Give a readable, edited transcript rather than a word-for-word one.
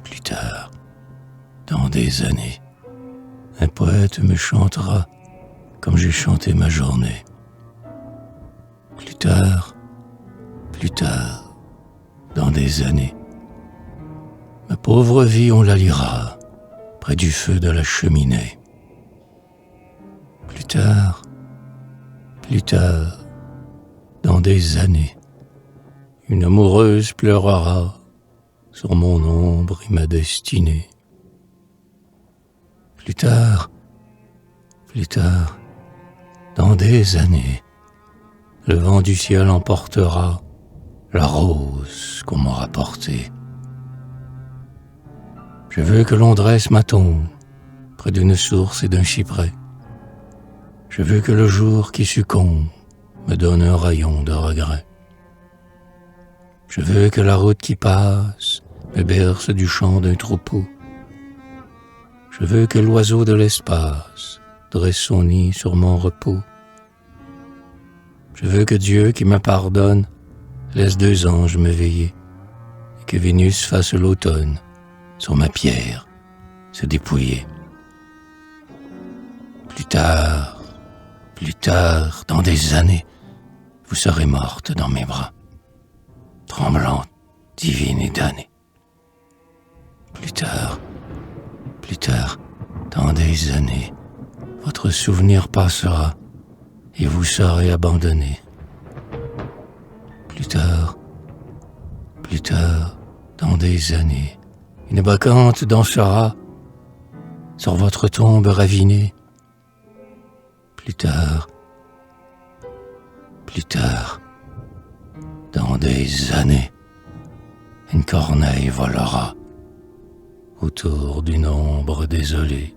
plus tard, dans des années, un poète me chantera comme j'ai chanté ma journée. Plus tard, dans des années, ma pauvre vie on la lira près du feu de la cheminée. Plus tard, dans des années, une amoureuse pleurera sur mon ombre et ma destinée. Plus tard, dans des années, le vent du ciel emportera la rose qu'on m'aura portée. Je veux que l'on dresse ma tombe près d'une source et d'un cyprès. Je veux que le jour qui succombe me donne un rayon de regret. Je veux que la route qui passe me berce du chant d'un troupeau. Je veux que l'oiseau de l'espace dresse son nid sur mon repos. Je veux que Dieu qui me pardonne laisse 2 anges me veiller et que Vénus fasse l'automne sur ma pierre se dépouiller. Plus tard, dans des années, vous serez morte dans mes bras, tremblante, divine et damnée. Plus tard, dans des années, votre souvenir passera et vous serez abandonnée. Plus tard, dans des années, une bacchante dansera sur votre tombe ravinée. Plus tard, dans des années, une corneille volera autour d'une ombre désolée.